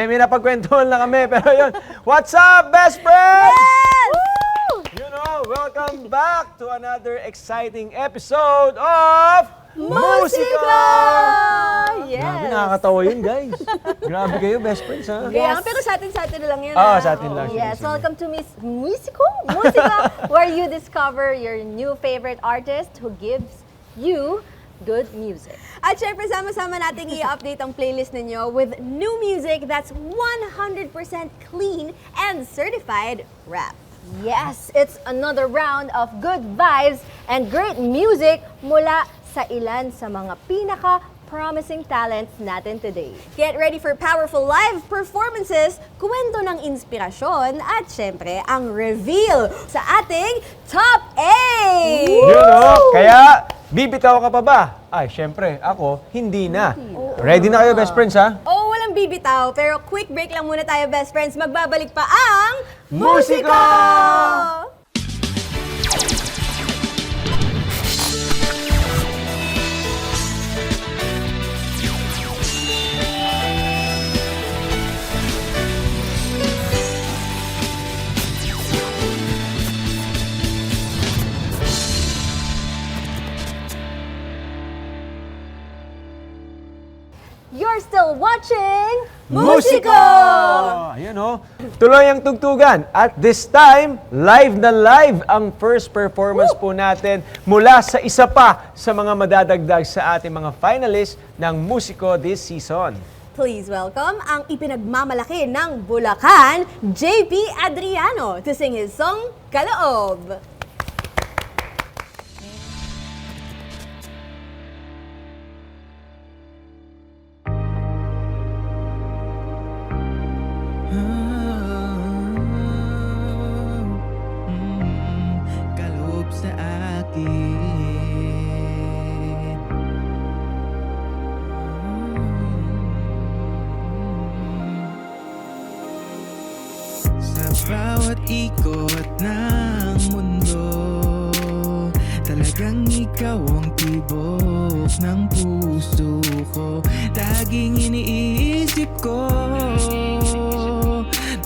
May napagkwentuhan lang kami, pero yun. What's up, best friends? Yes! You know, welcome back to another exciting episode of Musika! Yes! Grabe, nakakatawa yun, guys. Grabe kayo, best friends, ha? Kaya nga, pero sa atin na lang yan. Sa atin lang. Yes, welcome to Miss Musika, where you discover your new favorite artist who gives you good music. At syempre, sama-sama natin i-update ang playlist ninyo with new music that's 100% clean and certified rap. Yes, it's another round of good vibes and great music mula sa ilan sa mga pinaka-promising talents natin today. Get ready for powerful live performances, kwento ng inspirasyon, at syempre, ang reveal sa ating Top 8! You know, kaya bibitaw ka pa ba? Ay, syempre, ako, hindi na. Ready na kayo, best friends, ha? Oh, walang bibitaw, pero quick break lang muna tayo, best friends. Magbabalik pa ang Musika! You're still watching Musika! Ayan o. Tuloy ang tugtugan. At this time, live na live ang first performance po natin mula sa isa pa sa mga madadagdag sa ating mga finalists ng Musiko this season. Please welcome ang ipinagmamalaki ng Bulacan, JP Adriano, to sing his song, Kaloob. Kaloob sa akin. Sa bawat ikot ng mundo, talagang ikaw ang tibok ng puso ko. Laging iniisip ko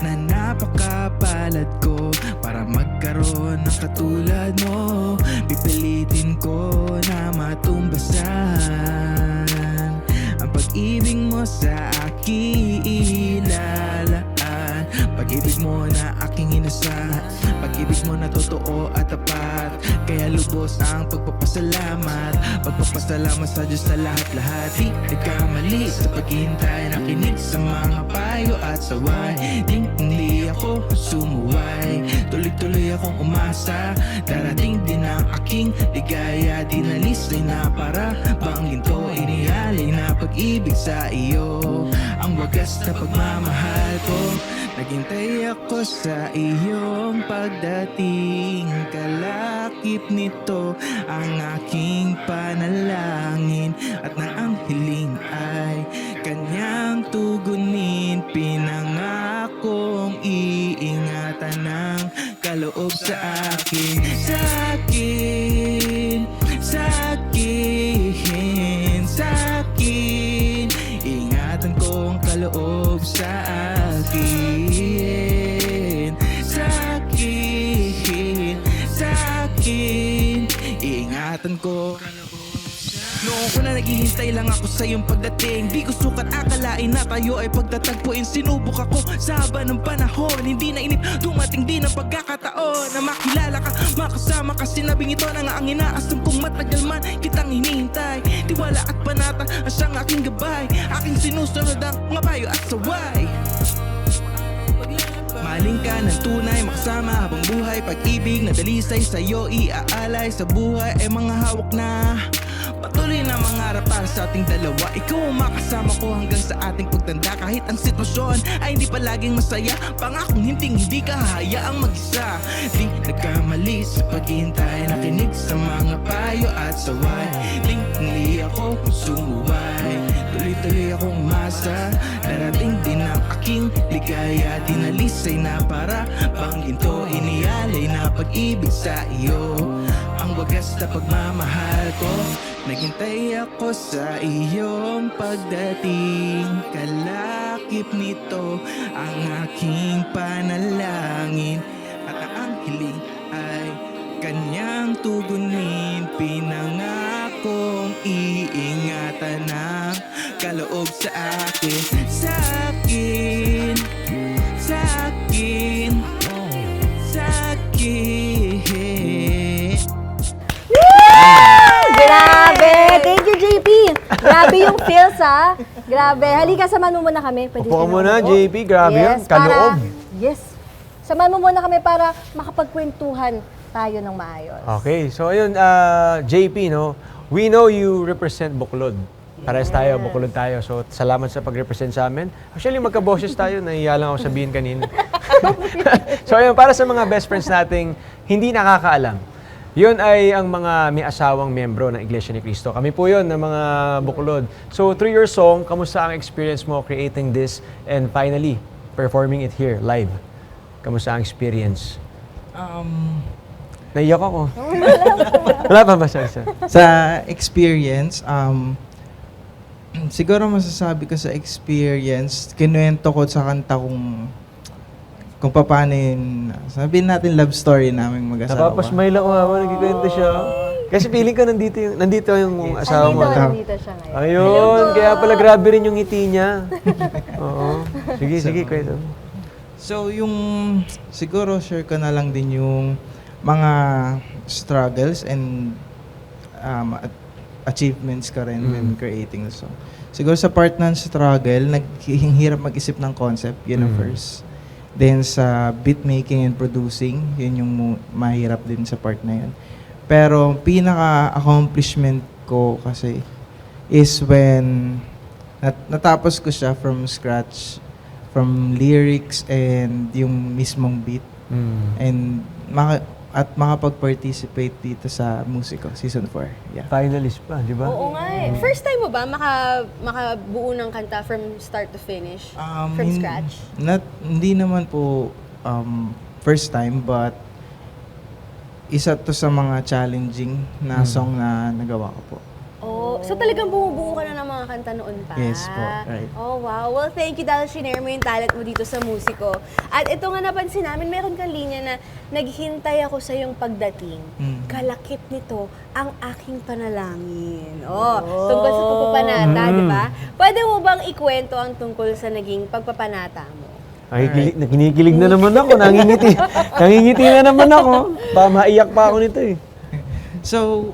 na napakapalad ko para magkaroon ng katulad mo. Pipilitin ko na matumbasan ang pag-ibig mo sa akin ilalaan. Pag-ibig mo na aking inasahan, pag-ibig mo na totoo at tapat. Kaya lubos ang pagpapasalamat, pagpapasalamat sa Diyos sa lahat-lahat. Di nagkamali sa paghihintay, nakinig sa mga payo at saway. Hindi ako sumuway, tuloy-tuloy akong umasa. Darating din ang aking ligaya, dinalisay na para bang ginto. Inialay na pag-ibig sa iyo, ang wagas na pagmamahal ko. Naghintay ako sa iyong pagdating, kalakip nito ang aking panalangin. At nang ang hiling ay kanyang tugunin, pinangakong iingatan ng kaloob sa akin. Sa akin, sa akin, sa akin, ingatan ko ang kaloob sa akin. Sa akin, sa akin, ingatan ko. Noong ko na naghihintay lang ako sa iyong pagdating, di ko sukat akalain na tayo ay pagtatagpuin. Sinubok ako sa haba ng panahon, hindi na inip dumating din ang pagkakataon na makilala ka, makasama ka. Sinabing ito na nga ang inaasam kong matagal man kitang hinihintay. Tiwala at panata ang siyang aking gabay, aking sinusunod ang mga payo at saway. Mahalin ka ng tunay, makasama habang buhay. Pag-ibig na dalisay sa'yo iaalay. Sa buhay ay mga hawak na patuloy na mangarap para sa ating dalawa. Ikaw ang makasama ko hanggang sa ating pagtanda. Kahit ang sitwasyon ay hindi palaging masaya, pangakong hindi ka hahayaang mag-isa. Di nagkamali sa paghihintay, nakinig sa mga payo at saway. Hindi ako sumuway, tuloy-tuloy akong umasa. Darating din ang aking ligaya, dinalisay na para bang ginto. Inialay na pag-ibig sa iyo, ang wagas na pagmamahal ko. Naghintay ako sa iyong pagdating. Kalakip nito ang aking panalangin. At ang hiling ay kanyang tugunin. Pinangakong iingatan ng kaloob sa akin. Sa akin, sa akin, sa akin. Grabe! Thank you, JP! Grabe yung feels, ha? Grabe. Halika, samahan mo muna kami. Pwede Upo ka ka muna, na. JP. Grabe yun. Kaloob. Yes. Samahan mo muna kami para makapagkwentuhan tayo ng maayos. Okay, so ayun, JP, no? We know you represent Buklod. Parehas tayo, Buklod tayo. So, salamat sa pag-represent sa amin. Actually, magka-boses tayo. Nahiya lang ako sabihin kanina. So, ayun, para sa mga best friends nating hindi nakakaalam, yun ay ang mga may asawang miyembro ng Iglesia ni Cristo. Kami po yun, ng mga Buklod. So, through your song, kamusta ang experience mo creating this and finally, performing it here, live? Kamusta ang experience? Naiyak ako. Wala pa ba, sir? Sa experience, siguro masasabi ko sa experience, kinuwento ko sa kanta kung paano yun, sabihin natin love story naming mag-asawa. Napapasmile ako habang nagkikwento siya. Kasi feeling ko nandito yung asawa mo. Nandito siya ngayon. Ayun, kaya pala grabe rin yung ngiti niya. Oo. Sige, kwento. So, siguro share ko na lang din yung mga struggles and achievements ko rin when creating the song. Siguro sa part ng struggle, naghihirap mag-isip ng concept, yun ang first. Then sa beat making and producing, yun yung mahirap din sa part na yun. Pero pinaka-accomplishment ko kasi is when natapos ko siya from scratch, from lyrics and yung mismong beat. And makapag-participate dito sa Musiko, Season 4. Yeah. Finalist pa, di ba? Oo nga eh. First time mo ba makabuo ng kanta from start to finish? From scratch? Hindi naman po first time, but isa to sa mga challenging na song na nagawa ko po. Oh, so talagang bumubuo ka na ng mga kanta noon pa? Yes po, right. Oh, wow. Well, thank you dahil shinare mo yung talent mo dito sa Musiko. At ito nga napansin namin, meron kang linya na naghintay ako sa iyong pagdating. Kalakip nito ang aking panalangin. Oh, tungkol sa pagpapanata, di ba? Pwede mo bang ikwento ang tungkol sa naging pagpapanata mo? Ay, kinikilig na naman ako. Nangingiti. Nangingiti na naman ako. Maiyak pa ako nito eh. So,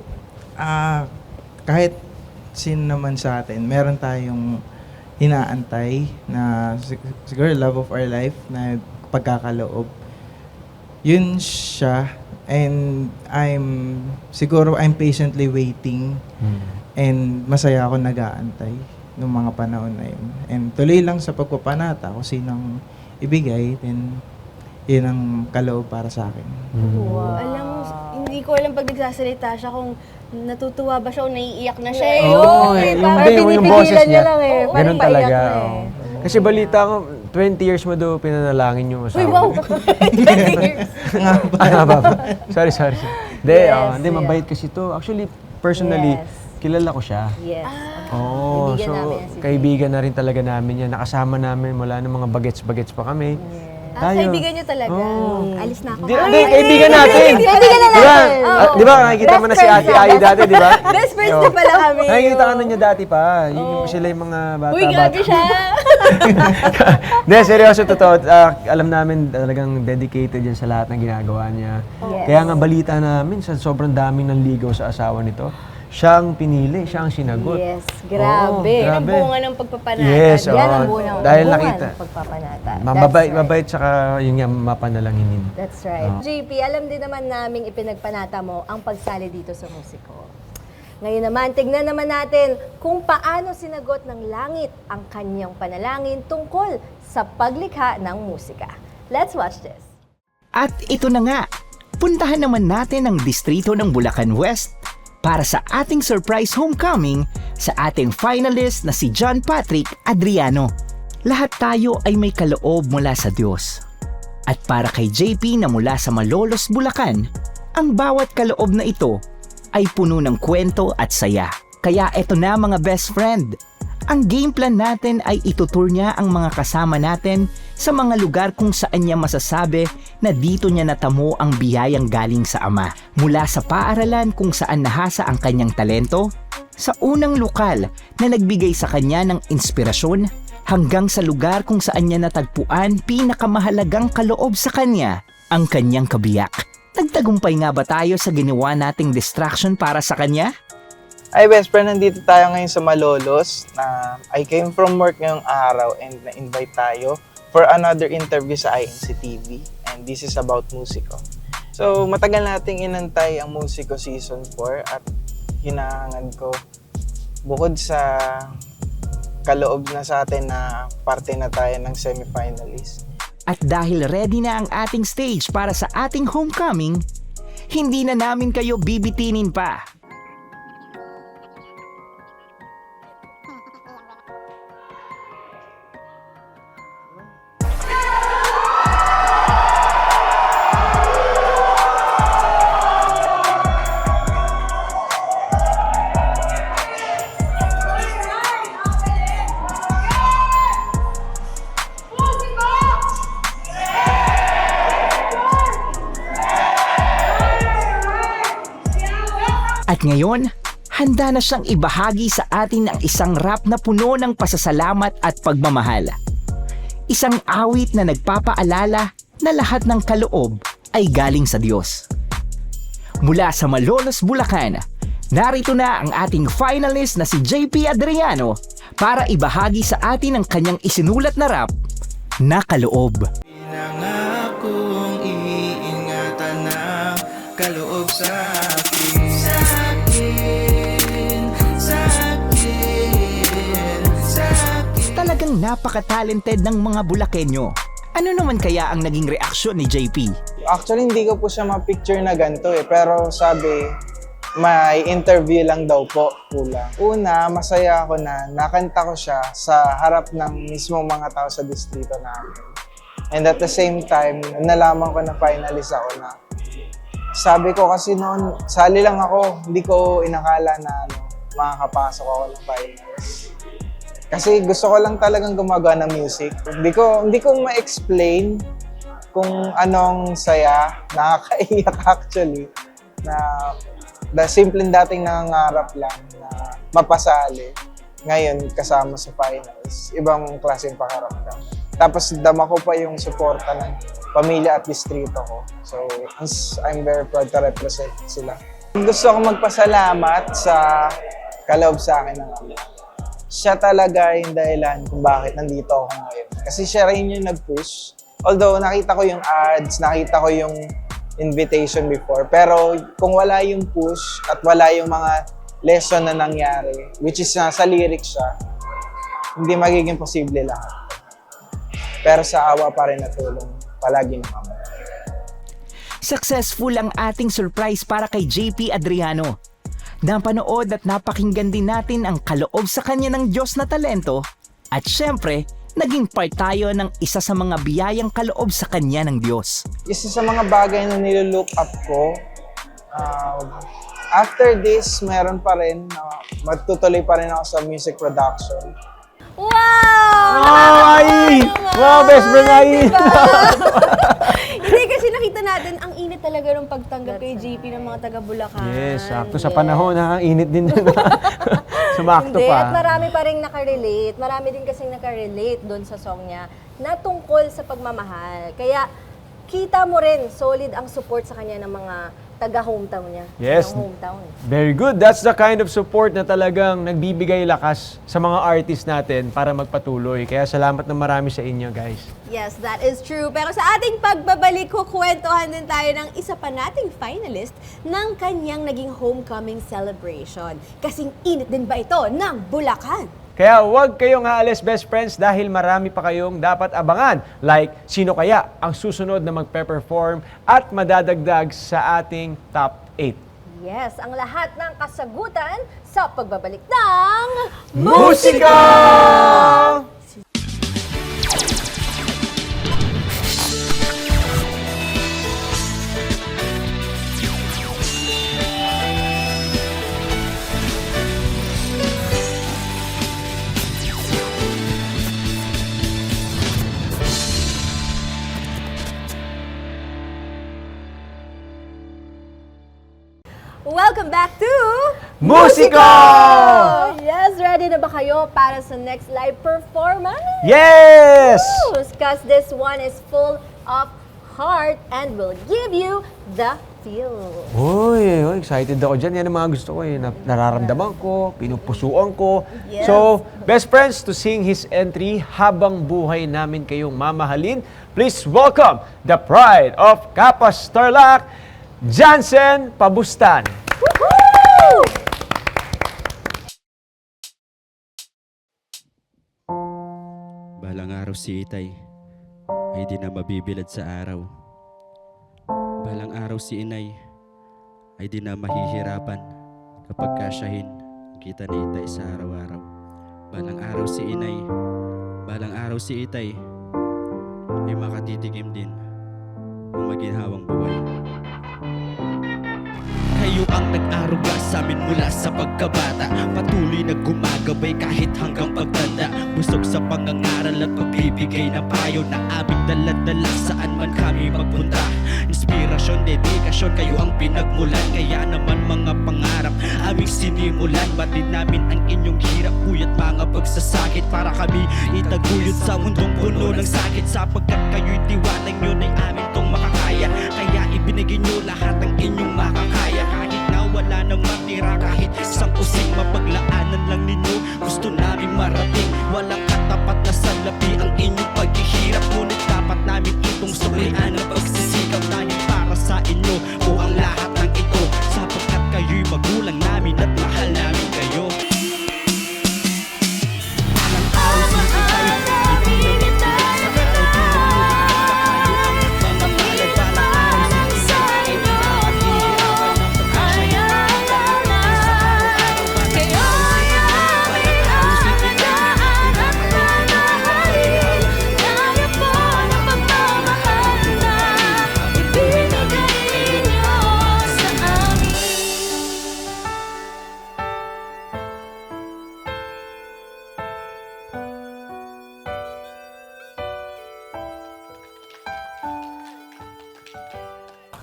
kahit sino naman sa atin, meron tayong inaantay na siguro love of our life na pagkakaloob. Yun siya. And I'm patiently waiting. And masaya ako nag-aantay ng mga panahon na yun. And tuloy lang sa pagpapanata, kung sinong ibigay, then yun ang kaloob para sa akin. Wow. Alam mo, hindi ko alam pag nagsasalita siya kung natutuwa ba siya o naiiyak na siya eh. Oo, yung boses niya. lang eh. Ganun Parang talaga. paiyak na eh. Oo. Kasi balita ko, 20 years mo daw pinanalangin yung asawa. Uy, wow! 20 years. Ba? Sorry. Hindi, Yes, hindi, mabait kasi to. Actually, personally, Yes. kilala ko siya. Yes. Oo, Kaibigan so namin yan si kaibigan na rin talaga namin yan. Nakasama namin mula ng mga bagets-bagets pa kami. Kaibigan niyo talaga. Oo. Alis na ako. Hindi, kaibigan natin. Kaibigan na Di ba? natin. Di ba, nakikita mo na si Ate Ayu dati, di ba? Best friends na pala kami. Nakikita ka na niya dati pa. Sila yung mga bata-bata. Uy, grabe siya. Hindi, seryoso, totoo. Alam namin talagang dedicated yan sa lahat ng ginagawa niya. Yes. Kaya nga balita namin, sa sobrang daming nanligaw sa asawa nito, siya ang pinili, siya ang sinagot. Yes, grabe. Yan ang bunga ng pagpapanata. Yes, Yan ang oo. bunang Dahil bunga nakita. ng pagpapanata. Mabait, tsaka yun nga, mapanalanginin. That's right. JP, alam din naman naming ipinagpanata mo ang pagsali dito sa Musiko. Ngayon naman, tignan naman natin kung paano sinagot ng langit ang kanyang panalangin tungkol sa paglikha ng musika. Let's watch this. At ito na nga, puntahan naman natin ang distrito ng Bulacan West para sa ating surprise homecoming sa ating finalist na si John Patrick Adriano. Lahat tayo ay may kaloob mula sa Diyos. At para kay JP na mula sa Malolos, Bulacan, ang bawat kaloob na ito ay puno ng kwento at saya. Kaya eto na mga best friend. Ang game plan natin ay itutur niya ang mga kasama natin sa mga lugar kung saan niya masasabi na dito niya natamo ang biyayang galing sa Ama. Mula sa paaralan kung saan nahasa ang kanyang talento, sa unang lokal na nagbigay sa kanya ng inspirasyon, hanggang sa lugar kung saan niya natagpuan pinakamahalagang kaloob sa kanya, ang kanyang kabiyak. Nagtagumpay nga ba tayo sa ginawa nating distraction para sa kanya? Ay, best friend, nandito tayo ngayon sa Malolos na I came from work ngayong araw and na-invite tayo for another interview sa INC TV, and this is about Musiko. So, matagal nating inantay ang Musiko Season 4 at hinahangad ko bukod sa kaloob na sa atin na parte na tayo ng semifinalist. At dahil ready na ang ating stage para sa ating homecoming, hindi na namin kayo bibitinin pa. At ngayon, handa na siyang ibahagi sa atin ang isang rap na puno ng pasasalamat at pagmamahal. Isang awit na nagpapaalala na lahat ng kaloob ay galing sa Diyos. Mula sa Malolos, Bulacan, narito na ang ating finalist na si JP Adriano para ibahagi sa atin ang kanyang isinulat na rap na kaloob. Pinangakong iingatan ng kaloob sa akin. Talagang napaka-talented ng mga Bulakenyo. Ano naman kaya ang naging reaksyon ni JP? Actually, hindi ko po siya ma-picture na ganito pero sabi, may interview lang daw po, kulang. Una, masaya ako na nakanta ko siya sa harap ng mismong mga tao sa distrito namin. And at the same time, nalaman ko na finalist ako na sabi ko kasi noon, sali lang ako, hindi ko inakala na makakapasok ako ng finals. Kasi gusto ko lang talagang gumagawa ng music. Hindi ko ma-explain kung anong saya, nakakaiyak actually, na simpleng dating nangangarap lang na mapasali. Ngayon, kasama sa finals, ibang klaseng pakaramdam. Tapos dama ko pa yung suporta ng pamilya at distrito ko. So, I'm very proud to represent sila. Gusto ko magpasalamat sa kaloob sa akin ng Ama. Siya talaga yung dahilan kung bakit nandito ako ngayon. Kasi siya rin yung nag-push. Although nakita ko yung ads, nakita ko yung invitation before. Pero kung wala yung push at wala yung mga lesson na nangyari, which is nasa lyrics siya, hindi magiging posible lahat. Pero sa awa pa rin na tulong palagi ng Ama. Successful ang ating surprise para kay JP Adriano. Napanood at napakinggan din natin ang kaloob sa kanya ng Diyos na talento at syempre, naging part tayo ng isa sa mga biyayang kaloob sa kanya ng Diyos. Isa sa mga bagay na nililook up ko, after this, meron pa rin, magtutuloy pa rin ako sa music production. Wow! Oh, Ai! Wow, best friend Ai! Hindi kasi nakita natin, ang init talaga ng pagtanggap kay JP ng mga taga Bulacan. Yes, sakto sa panahon ha. Init din dun. Sumakto Hindi, at pa. marami pa rin nakarelate. Marami din kasing nakarelate doon sa song niya na tungkol sa pagmamahal. Kaya kita mo rin, solid ang support sa kanya ng mga taga-hometown niya. Yes. Ng hometown. Very good. That's the kind of support na talagang nagbibigay lakas sa mga artist natin para magpatuloy. Kaya salamat na marami sa inyo, guys. Yes, that is true. Pero sa ating pagbabalik, kukwentuhan din tayo ng isa pa nating finalist ng kanyang naging homecoming celebration. Kasing init din ba ito ng Bulacan? Kaya huwag kayong aalis, best friends, dahil marami pa kayong dapat abangan. Like, sino kaya ang susunod na magpe-perform at madadagdag sa ating top 8. Yes, ang lahat ng kasagutan sa pagbabalik ng Musika! welcome back to Musiko! Yes, ready na ba kayo para sa next live performance? Yes! Because this one is full of heart and will give you the feel. Uy, excited ako dyan. Yan ang mga gusto ko eh. Nararamdaman ko, pinupusuan ko. Yes. So, best friends, to sing his entry habang buhay namin kayong mamahalin, please welcome the pride of Kapas Tarlac, Jansen Pabustan. Balang araw si Itay ay di na mabibilad sa araw. Balang araw si Inay ay di na mahihirapan kapag kasyahin ang kita ni Itay sa araw-araw. Balang araw si Inay, balang araw si Itay ay makatitigim din ng maginhawang buhay. Kayo ang nag-aruga sa amin mula sa pagkabata, patuloy na gumagabay kahit hanggang pagtanda. Busog sa pangangaral at pagbibigay ng payo na aming dala-dala saan man kami magpunta. Inspirasyon, dedikasyon, kayo ang pinagmulan. Kaya naman mga pangarap aming sinimulan. Batid namin ang inyong hirap, puyat mga pagsasakit para kami itaguyod sa mundong puno ng sakit. Sapagkat kayo'y tiwalang nyo na amin tong makakaya. Kaya ibinigay nyo lahat ng inyong makakaya. Kahit na wala nang matira, kahit isang using mapaglaanan lang ninyo, gusto namin marating. Walang katapat na salapi ang inyong paghihirap. Ngunit dapat namin itong suklian ang pagsisikap namin para sa inyo. O ang lahat ng ito, sapagkat kayo'y magulang namin at mahal namin kayo. Walang araw si Itay, hindi na magbilang sa araw. Di na muling sa kayo ang mga palad. Balang araw si Itay, ay di na maghihirapan ng pagkasya.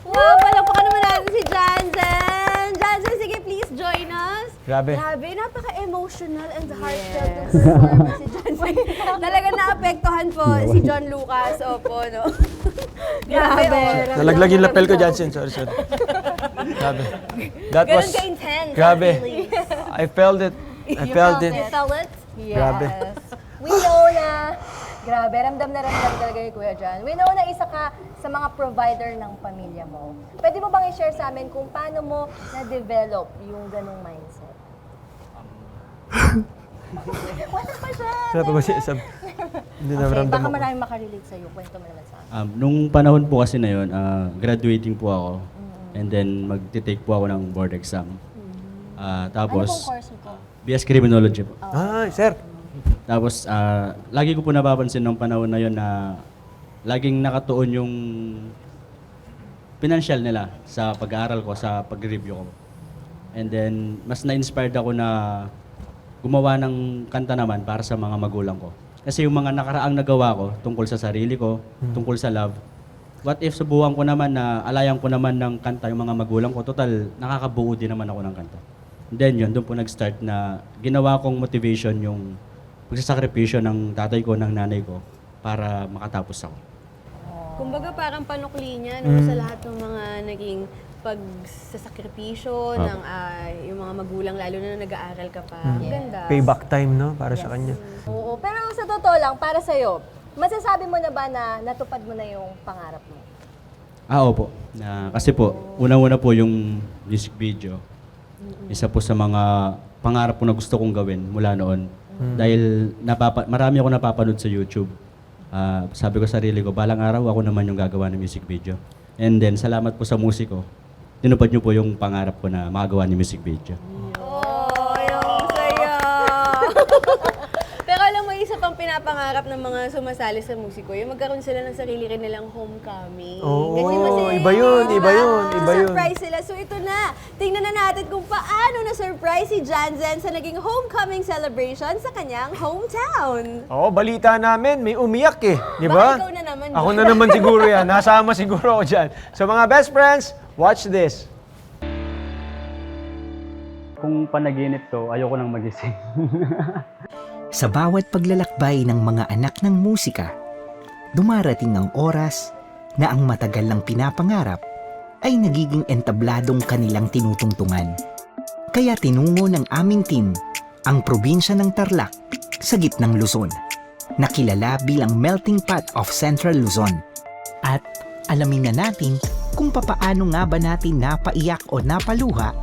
Wow, palakpakan naman natin si Jansen. Jansen, sige please join us. Grabe. Grabe, napaka-emotional and heartfelt ng performance si Jansen. Talagang naapektuhan po si John Lucas. Opo, no? Grabe, oh. Nalaglag yung lapel ko, Jansen. Sorry. Grabe. That Ganun was... ka-intense. Grabe. ang feelings. I felt it. I felt it. You felt it? Yes. Grabe. We know na, grabe, ramdam na ramdam talaga ni Kuya John. We know na isa ka sa mga provider ng pamilya mo. Pwede mo bang i-share sa amin kung paano mo na-develop yung ganong mindset? Wala pa siya. Wala pa ba siya isang... Hindi na Okay, ramdam baka ako. maraming makarelate sa'yo. Kwento mo naman sa akin. Nung panahon po kasi na yun, graduating po ako. And then magti-take po ako ng board exam. Ano Tapos, pong course mo po? BS Criminology po. Sir. Tapos, lagi ko po napapansin nung panahon na yun na laging nakatuon yung financial nila sa pag-aaral ko, sa pag-review ko. And then, mas na-inspired ako na gumawa ng kanta naman para sa mga magulang ko. Kasi yung mga nakaraang nagawa ko tungkol sa sarili ko, tungkol sa love, what if subukan ko naman na alayan ko naman ng kanta yung mga magulang ko, total, nakakabuo din naman ako ng kanta. And then yun, doon po nag-start na ginawa kong motivation yung pagsasakripisyo ng tatay ko, ng nanay ko, para makatapos ako. Kumbaga parang panukli niya no, sa lahat ng mga naging pagsasakripisyo ng yung mga magulang, lalo na nag-aaral ka pa. Ang ganda. Payback time, no? Para sa kanya. Oo, pero sa totoo lang, para sa'yo, masasabi mo na ba na natupad mo na yung pangarap mo? Opo. Kasi po, unang-una po yung music video. Isa po sa mga pangarap po na gusto kong gawin mula noon. Dahil marami ako napapanood sa YouTube. Sabi ko sa sarili ko, balang araw ako naman yung gagawa ng music video. And then, salamat po sa musiko. Tinupad niyo po yung pangarap ko na makagawa ng music video. Oh, yung saya. Pero alam mo, isa pang pinapangarap ng mga sumasali sa musiko, yung magkaroon sila ng sarili rin nilang homecoming. Oo, Kasi masaya iba yun, iba yun, iba yun. Surprise sila. So ito na, tingnan na natin kung paano na-surprise si Jansen sa naging homecoming celebration sa kanyang hometown. Oo, balita namin, may umiyak eh. Di Baka ba? ikaw na naman, Ako John. na naman siguro yan. Nasama siguro ako dyan. So mga best friends, watch this. Kung panaginip to, ayoko nang magising. Sa bawat paglalakbay ng mga anak ng musika, dumarating ang oras na ang matagal ng pinapangarap ay nagiging entabladong kanilang tinutungtungan. Kaya tinungo ng aming team ang probinsya ng Tarlac sa gitnang Luzon, na kilala bilang melting pot of Central Luzon. At alamin na natin kung papaano nga ba natin napaiyak o napaluha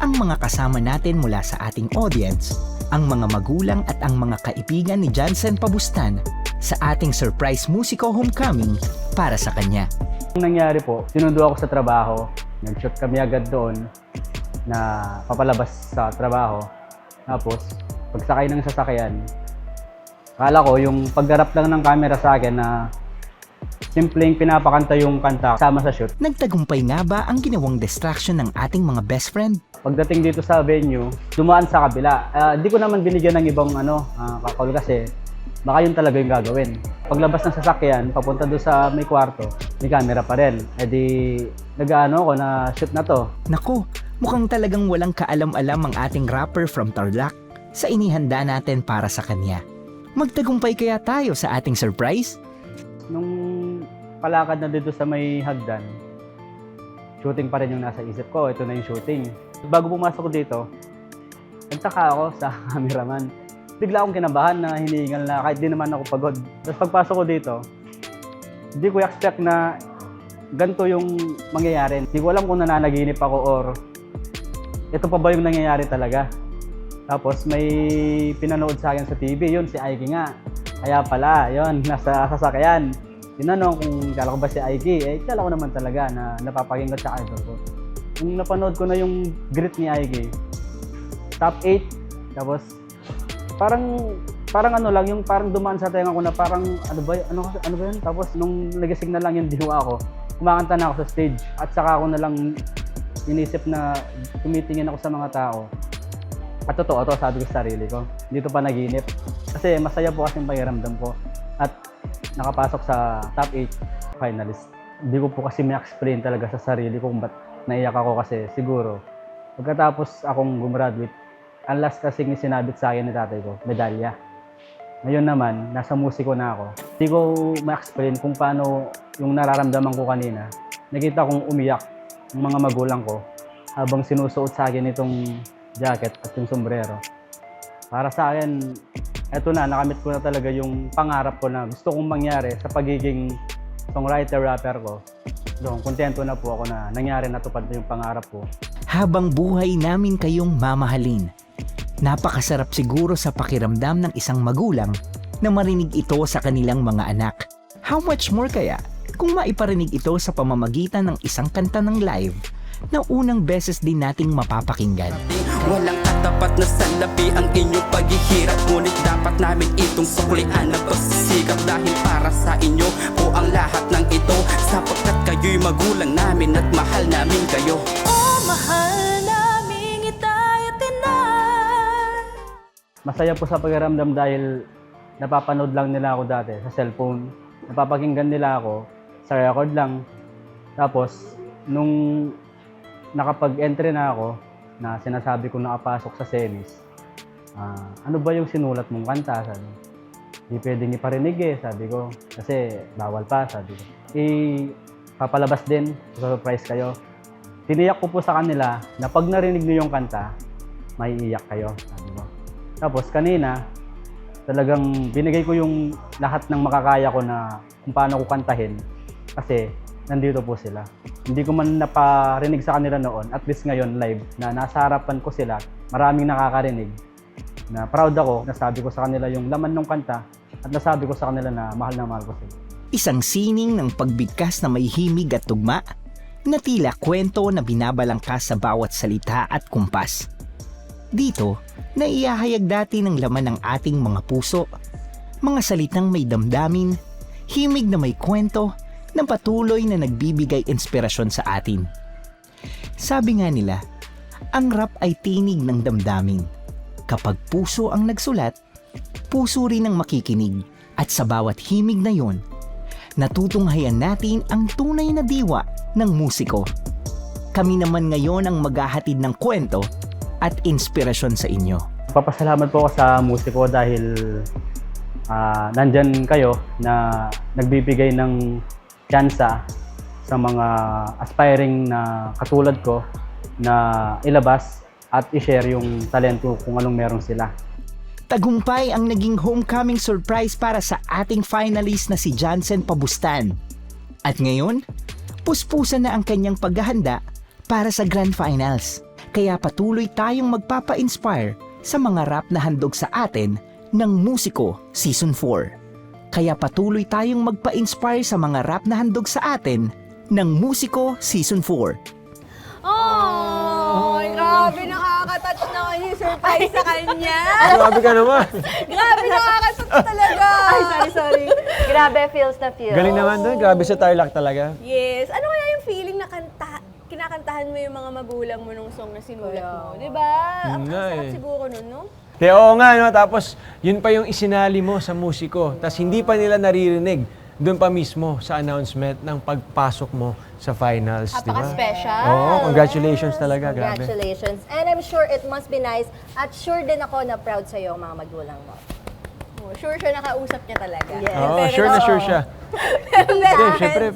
ang mga kasama natin mula sa ating audience, ang mga magulang at ang mga kaibigan ni Jansen Pabustan sa ating surprise musiko homecoming para sa kanya. Ang nangyari po, sinundo ako sa trabaho. Nag-shoot kami agad doon na papalabas sa trabaho. Tapos, pagsakay ng sasakyan, akala ko yung paggarap lang ng camera sa akin na simpleng pinapakanta yung kanta kasama sa shoot. Nagtagumpay nga ba ang ginawang distraction ng ating mga best friend? Pagdating dito sa venue, dumaan sa kabila. Di ko naman binigyan ng ibang kakol kasi baka yun talaga yung gagawin. Paglabas ng sasakyan, papunta doon sa may kwarto, may camera pa rin. Nag-ano ako na shoot na to. Nako, mukhang talagang walang kaalam-alam ang ating rapper from Tarlac sa inihanda natin para sa kanya. Magtagumpay kaya tayo sa ating surprise? Nung palakad na dito sa may hagdan, shooting pa rin yung nasa isip ko. Ito na yung shooting. Bago pumasok ko dito, nagtaka ako sa cameraman. Bigla akong kinabahan na hinihingal na kahit di naman ako pagod. Tapos pagpasok ko dito, hindi ko expect na ganito yung mangyayari. Hindi ko alam kung nananaginip ako or ito pa ba yung nangyayari talaga. Tapos may pinanood sa akin sa TV, yun si Aiki nga. Kaya pala, yun, nasa sasakyan. Tinanong kung kala ko ba si Aiki, kala ko naman talaga na napapakinggan sa idol ko. Nung napanood ko na yung grit ni Aiki, top 8, tapos parang ano lang, yung parang dumaan sa tenga ko na parang ano ba yun? Tapos nung nagising na lang yung diwa ko, kumakanta na ako sa stage at saka ako na lang inisip na tumitingin ako sa mga tao. At totoo to, sabi ko sa sarili ko, dito pa naginip. Kasi masaya po kasi yung pakiramdam ko at nakapasok sa top 8 finalist. Hindi ko po kasi ma-explain talaga sa sarili ko kung ba't naiyak ako kasi siguro pagkatapos akong gumraduate, ang last kasing sinabit sa akin ni tatay ko, medalya. Ngayon naman, nasa musiko na ako. Hindi ko ma-explain kung paano yung nararamdaman ko kanina. Nakita kong umiyak yung mga magulang ko habang sinusuot sa akin itong jacket at yung sombrero. Para sa akin, eto na, nakamit ko na talaga yung pangarap ko na gusto kong mangyari sa pagiging songwriter-rapper ko. So, kontento na po ako na nangyari na tupad yung pangarap ko. Habang buhay namin kayong mamahalin, napakasarap siguro sa pakiramdam ng isang magulang na marinig ito sa kanilang mga anak. How much more kaya kung maiparinig ito sa pamamagitan ng isang kanta ng live na unang beses din nating mapapakinggan. Walang katapat na salapi ang inyong paghihirap, ngunit dapat namin itong suklian ng pagsisikap dahil para sa inyo po ang lahat ng ito, sapagkat kayo'y magulang namin at mahal namin kayo. Oh, mahal namin ita'y tinay. Masaya po sa pakiramdam dahil napapanood lang nila ako dati sa cellphone. Napapakinggan nila ako sa record lang. Tapos, nung nakapag-entry na ako, na sinasabi ko nakapasok sa semis, ano ba yung sinulat mong kanta? Sabi, di pwedeng iparinig sabi ko. Kasi bawal pa, sabi ko. Papalabas din, surprise kayo. Tiniyak ko po sa kanila na pag narinig niyo yung kanta, maiiyak kayo, sabi ko. Tapos kanina, talagang binigay ko yung lahat ng makakaya ko na kung paano ko kantahin. Kasi nandito po sila. Hindi ko man naparinig sa kanila noon, at least ngayon live, na nasa harapan ko sila, maraming nakakarinig. Na proud ako, nasabi ko sa kanila yung laman ng kanta, at nasabi ko sa kanila na mahal ko sila. Isang sining ng pagbigkas na may himig at tugma, na tila kwento na binabalangkas sa bawat salita at kumpas. Dito, naiyahayag dati ng laman ng ating mga puso, mga salitang may damdamin, himig na may kwento, na patuloy na nagbibigay inspirasyon sa atin. Sabi nga nila, ang rap ay tinig ng damdamin. Kapag puso ang nagsulat, puso rin ang makikinig. At sa bawat himig na yon, natutunghayan natin ang tunay na diwa ng musiko. Kami naman ngayon ang maghahatid ng kwento at inspirasyon sa inyo. Papasalamat po ako sa musiko dahil nandyan kayo na nagbibigay ng tsansa sa mga aspiring na katulad ko na ilabas at i-share yung talento kung anong meron sila. Tagumpay ang naging homecoming surprise para sa ating finalist na si Jansen Pabustan. At ngayon, puspusan na ang kanyang paghahanda para sa Grand Finals. Kaya patuloy tayong magpapa-inspire sa mga rap na handog sa atin ng Musiko Season 4. Kaya patuloy tayong magpa-inspire sa mga rap na handog sa atin ng Musiko Season 4. Oh, grabe, nakaka-touch naman yung surprise sa kanya. Grabe ka naman. Grabe, nakaka-touch talaga. Ay, sorry. Grabe, feels na feels. Galing naman doon. Grabe sa Tarlac talaga. Yes. Ano kaya yung feeling na kinakantahan mo yung mga magulang mo nung song na sinulat mo? Diba? Ang nga sarap eh. siguro nun, no? Kaya oo nga, no? Tapos yun pa yung isinali mo sa musiko. Tapos hindi pa nila naririnig doon pa mismo sa announcement ng pagpasok mo sa finals, di ba? Napaka-special. Oo, congratulations talaga, grabe. Congratulations. And I'm sure it must be nice at sure din ako na proud sa'yo ang mga magulang mo. Oh, sure siya nakausap niya talaga. Yes. Oo, Pero sure na no. sure siya. Hindi, Siyempre,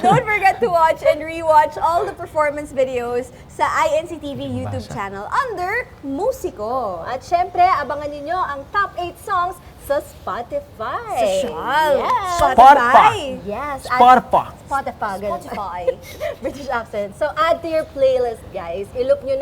Don't forget to watch and rewatch all the performance videos sa INCTV YouTube channel under Musiko. At syempre, abangan ninyo ang top 8 songs sa Spotify. Social. Yes. Spotify. Yes. at Spotify. Spotify. ganun. Spotify. British accent. So, add to your playlist, guys. I-loop nyo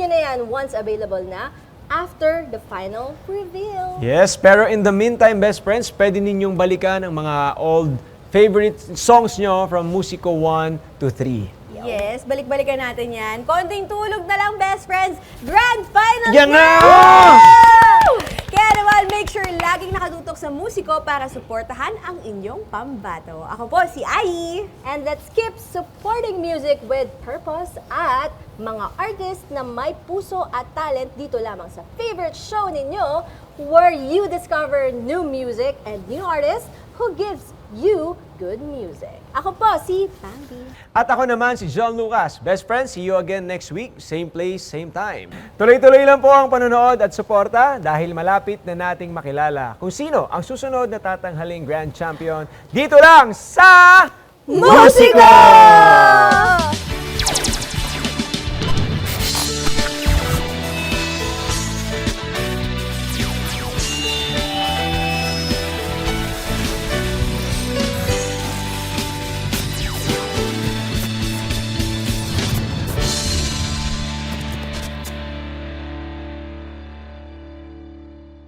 na yan once available na after the final reveal. Yes, pero in the meantime, best friends, pwede ninyong balikan ang mga old favorite songs nyo from Musiko 1 to 3. Yes, balik-balikan natin yan. Konting tulog na lang, best friends. Grand Finals Yan na! Woo! Kaya naman, make sure laging nakatutok sa Musiko para suportahan ang inyong pambato. Ako po, si Ai. And let's keep supporting music with purpose at mga artists na may puso at talent dito lamang sa favorite show ninyo where you discover new music and new artists who gives you good music. Ako po, si Bambi. At ako naman si John Lucas. Best friends, see you again next week. Same place, same time. Tuloy-tuloy lang po ang panonood at suporta dahil malapit na nating makilala kung sino ang susunod na tatanghaling Grand Champion dito lang sa Musiko!